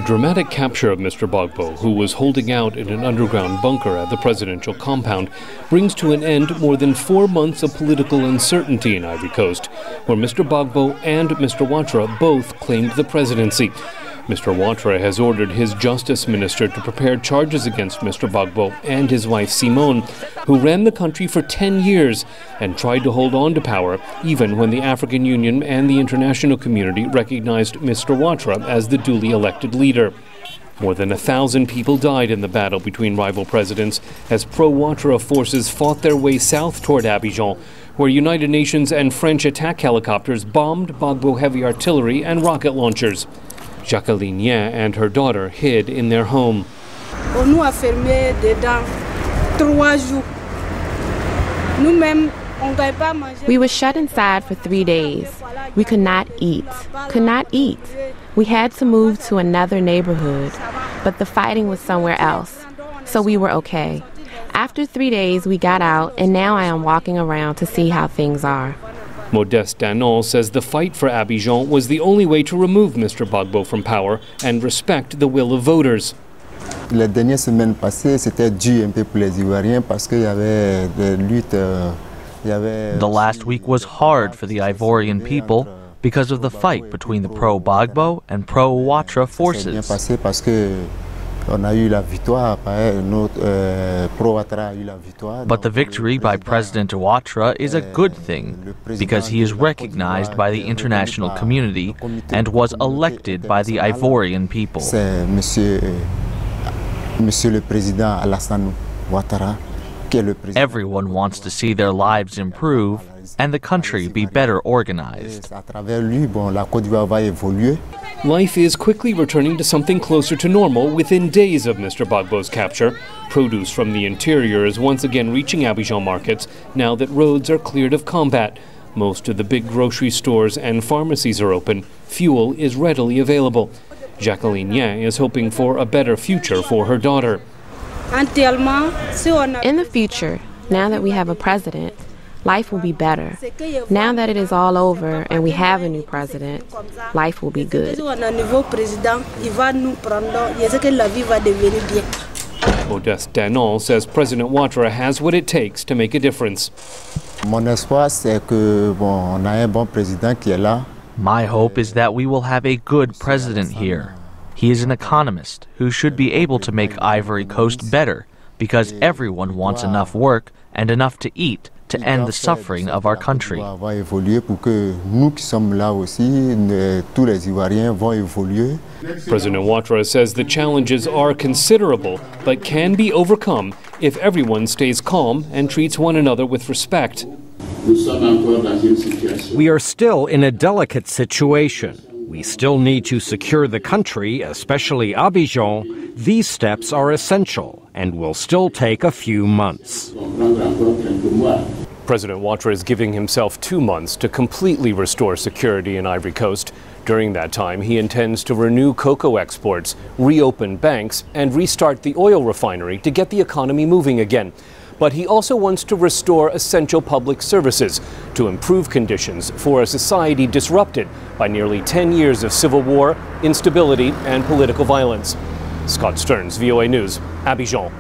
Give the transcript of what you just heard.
dramatic capture of Mr. Gbagbo, who was holding out in an underground bunker at the presidential compound, brings to an end more than 4 months of political uncertainty in Ivory Coast, where Mr. Gbagbo and Mr. Ouattara both claimed the presidency. Mr. Ouattara has ordered his justice minister to prepare charges against Mr. Gbagbo and his wife Simone, who ran the country for 10 years and tried to hold on to power even when the African Union and the international community recognized Mr. Ouattara as the duly elected leader. More than 1,000 people died in the battle between rival presidents as pro-Ouattara forces fought their way south toward Abidjan, where United Nations and French attack helicopters bombed Gbagbo heavy artillery and rocket launchers. Jacqueline and her daughter hid in their home. We were shut inside for 3 days. We could not eat. We had to move to another neighborhood, but the fighting was somewhere else, so we were okay. After 3 days, we got out, and now I am walking around to see how things are. Modeste Danon says the fight for Abidjan was the only way to remove Mr. Gbagbo from power and respect the will of voters. Les dernières semaines passées, c'était dur un peu pour les Ivoiriens parce qu'il y avait des luttes. The last week was hard for the Ivorian people because of the fight between the pro-Gbagbo and pro-Ouattara forces. But the victory by President Ouattara is a good thing because he is recognized by the international community and was elected by the Ivorian people. Monsieur le Président Alassane Ouattara. Everyone wants to see their lives improve and the country be better organized. Life is quickly returning to something closer to normal within days of Mr. Gbagbo's capture. Produce from the interior is once again reaching Abidjan markets now that roads are cleared of combat. Most of the big grocery stores and pharmacies are open. Fuel is readily available. Jacqueline is hoping for a better future for her daughter. In the future, now that we have a president, life will be better. Now that it is all over and we have a new president, life will be good. Modeste Danon says President Ouattara has what it takes to make a difference. My hope is that we will have a good president here. He is an economist who should be able to make Ivory Coast better because everyone wants enough work and enough to eat to end the suffering of our country. President Ouattara says the challenges are considerable but can be overcome if everyone stays calm and treats one another with respect. We are still in a delicate situation. We still need to secure the country, especially Abidjan. These steps are essential and will still take a few months. President Ouattara is giving himself 2 months to completely restore security in Ivory Coast. During that time, he intends to renew cocoa exports, reopen banks, and restart the oil refinery to get the economy moving again. But he also wants to restore essential public services to improve conditions for a society disrupted by nearly 10 years of civil war, instability, and political violence. Scott Stearns, VOA News, Abidjan.